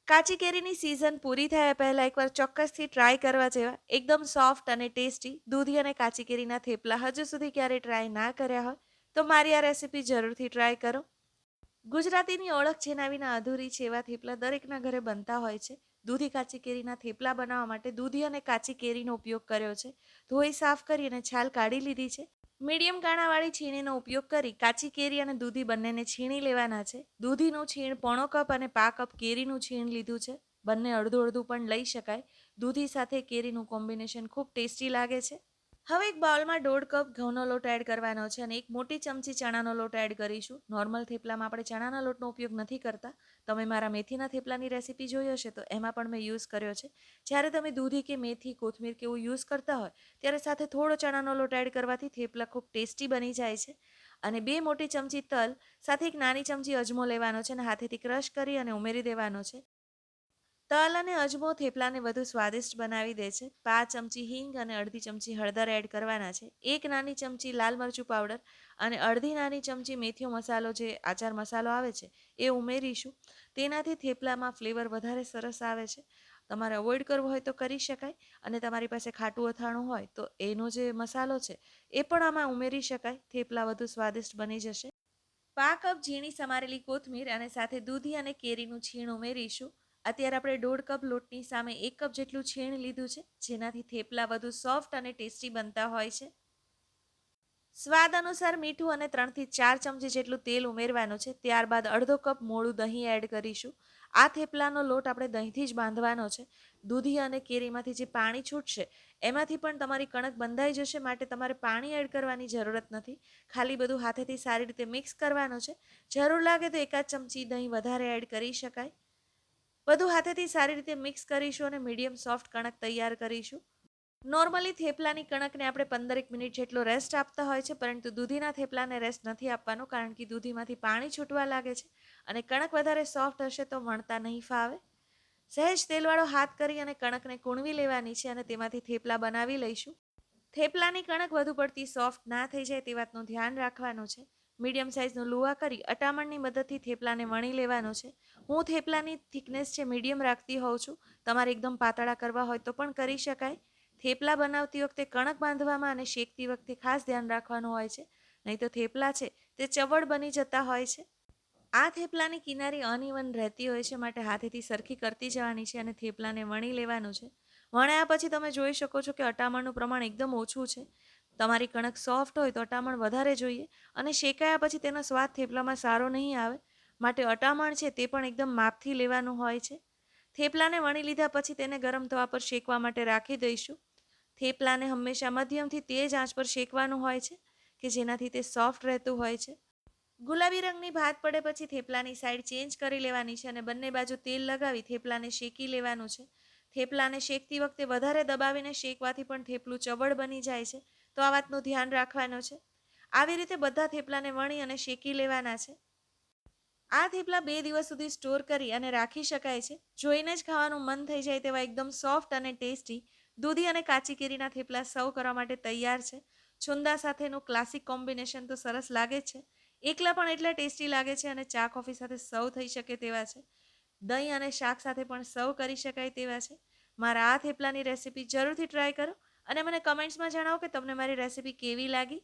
કાચી કેરીની સિઝન પૂરી થયા પહેલાં એકવાર ચોક્કસથી ટ્રાય કરવા જેવા એકદમ સોફ્ટ અને ટેસ્ટી દૂધી અને કાચી કેરીના થેપલા હજુ સુધી ક્યારેય ટ્રાય ના કર્યા હોય તો મારી આ રેસીપી જરૂરથી ટ્રાય કરો. ગુજરાતીની ઓળખ જેના વિના અધૂરી છે એવા થેપલા દરેકના ઘરે બનતા હોય છે. દૂધી કાચી કેરીના થેપલા બનાવવા માટે દૂધી અને કાચી કેરીનો ઉપયોગ કર્યો છે. ધોઈ સાફ કરી અને છાલ કાઢી લીધી છે. મીડિયમ કાણાવાળી છીણીનો ઉપયોગ કરી કાચી કેરી અને દૂધી બંનેને છીણી લેવાના છે. દૂધીનું છીણ પોણો કપ અને પા કપ કેરીનું છીણ લીધું છે. બંને અડધું અડધું પણ લઈ શકાય. દૂધી સાથે કેરીનું કોમ્બિનેશન ખૂબ ટેસ્ટી લાગે છે. હવે એક બાઉલમાં 1.5 કપ ઘઉંનો લોટ એડ કરવાનો છે અને એક મોટી ચમચી ચણાનો લોટ એડ કરીશું. નોર્મલ થેપલામાં આપણે ચણાના લોટનો ઉપયોગ નથી કરતા. તમે મારા મેથીના થેપલાની રેસીપી જોઈ હશે તો એમાં પણ મેં યુઝ કર્યો છે. જ્યારે તમે દૂધી કે મેથી કોથમીર કે એવું યુઝ કરતા હોય ત્યારે સાથે થોડો ચણાનો લોટ એડ કરવાથી થેપલા ખૂબ ટેસ્ટી બની જાય છે. અને 2 મોટી ચમચી તલ સાથે એક નાની ચમચી અજમો લેવાનો છે અને હાથેથી ક્રશ કરી અને ઉમેરી દેવાનો છે. તલ અને અજમો થેપલાને વધુ સ્વાદિષ્ટ બનાવી દે છે. 5 ચમચી હિંગ અને અડધી ચમચી હળદર એડ કરવાના છે. 1 નાની ચમચી લાલ મરચું પાવડર અને અડધી નાની ચમચી મેથીનો મસાલો જે આચાર મસાલો આવે છે એ ઉમેરીશું. તેનાથી થેપલામાં ફ્લેવર વધારે સરસ આવે છે. તમારે અવોઇડ કરવો હોય તો કરી શકાય અને તમારી પાસે ખાટું અથાણું હોય તો એનો જે મસાલો છે એ પણ આમાં ઉમેરી શકાય. થેપલા વધુ સ્વાદિષ્ટ બની જશે. 5 કપ ઝીણી સમારેલી કોથમીર અને સાથે દૂધી અને કેરીનું છીણ ઉમેરીશું. અત્યારે આપણે 1.5 કપ લોટની સામે 1 કપ જેટલું છીણ લીધું છે જેનાથી થેપલા વધુ સોફ્ટ અને ટેસ્ટી બનતા હોય છે. સ્વાદ અનુસાર મીઠું અને 3 થી 4 ચમચી જેટલું તેલ ઉમેરવાનું છે. ત્યારબાદ અડધો કપ મોળું દહીં એડ કરીશું. આ થેપલાનો લોટ આપણે દહીંથી જ બાંધવાનો છે. દૂધી અને કેરીમાંથી જે પાણી છૂટશે એમાંથી પણ તમારી કણક બંધાઈ જશે, માટે તમારે પાણી એડ કરવાની જરૂરત નથી. ખાલી બધું હાથેથી સારી રીતે મિક્સ કરવાનું છે. જરૂર લાગે તો એકાદ ચમચી દહીં વધારે એડ કરી શકાય. બધું હાથેથી સારી રીતે મિક્સ કરીશું અને મીડિયમ સોફ્ટ કણક તૈયાર કરીશું. નોર્મલી થેપલાની કણકને આપણે 15 મિનિટ જેટલો રેસ્ટ આપતા હોય છે, પરંતુ દૂધીના થેપલાને રેસ્ટ નથી આપવાનો, કારણ કે દૂધીમાંથી પાણી છૂટવા લાગે છે અને કણક વધારે સોફ્ટ હશે તો વણતા નહીં ફાવે. સહેજ તેલવાળો હાથ કરી અને કણકને કૂણવી લેવાની છે અને તેમાંથી થેપલા બનાવી લઈશું. થેપલાની કણક વધુ પડતી સોફ્ટ ના થઈ જાય તે વાતનું ધ્યાન રાખવાનું છે. મીડિયમ સાઇઝનું લુવા કરી અટામણની મદદથી થેપલાને વણી લેવાનું છે. હું થેપલાની થિકનેસ છે મીડિયમ રાખતી હોઉં છું. તમારે એકદમ પાતળા કરવા હોય તો પણ કરી શકાય. થેપલા બનાવતી વખતે કણક બાંધવામાં અને શેકતી વખતે ખાસ ધ્યાન રાખવાનું હોય છે, નહીં તો થેપલા છે તે ચવડ બની જતા હોય છે. આ થેપલાની કિનારી અનઇવન રહેતી હોય છે, માટે હાથેથી સરખી કરતી જવાની છે અને થેપલાને વણી લેવાનું છે. વણ્યા પછી તમે જોઈ શકો છો કે અટામણનું પ્રમાણ એકદમ ઓછું છે. તમારી કણક સોફ્ટ હોય તો અટામણ વધારે જોઈએ અને શેકાયા પછી તેનો સ્વાદ થેપલામાં સારો નહીં આવે, માટે અટામણ છે તે પણ એકદમ માપથી લેવાનું હોય છે. થેપલાને વણી લીધા પછી તેને ગરમ તવા પર શેકવા માટે રાખી દઈશું. થેપલાને હંમેશા મધ્યમથી તેજ આંચ પર શેકવાનું હોય છે કે જેનાથી તે સોફ્ટ રહેતું હોય છે. ગુલાબી રંગની ભાત પડે પછી થેપલાની સાઈડ ચેન્જ કરી લેવાની છે અને બંને બાજુ તેલ લગાવી થેપલાને શેકી લેવાનું છે. થેપલાને શેકતી વખતે વધારે દબાવીને શેકવાથી પણ થેપલું ચવડ બની જાય છે, તો આ વાતનું ધ્યાન રાખવાનું છે. આવી રીતે બધા થેપલાને વણી અને શેકી લેવાના છે. આ થેપલા 2 દિવસ સુધી સ્ટોર કરી અને રાખી શકાય છે. જોઈને જ ખાવાનું મન થઈ જાય તેવા એકદમ સોફ્ટ અને ટેસ્ટી દૂધી અને કાચી કેરીના થેપલા સર્વ કરવા માટે તૈયાર છે. છુંદા સાથેનું ક્લાસિક કોમ્બિનેશન તો સરસ લાગે છે. એકલા પણ એટલા ટેસ્ટી લાગે છે અને ચા કોફી સાથે સર્વ થઈ શકે તેવા છે. દહીં અને શાક સાથે પણ સર્વ કરી શકાય તેવા છે. મારા આ થેપલાની રેસીપી જરૂરથી ટ્રાય કરો અને મને કમેન્ટ્સમાં જણાવો કે તમને મારી રેસીપી કેવી લાગી.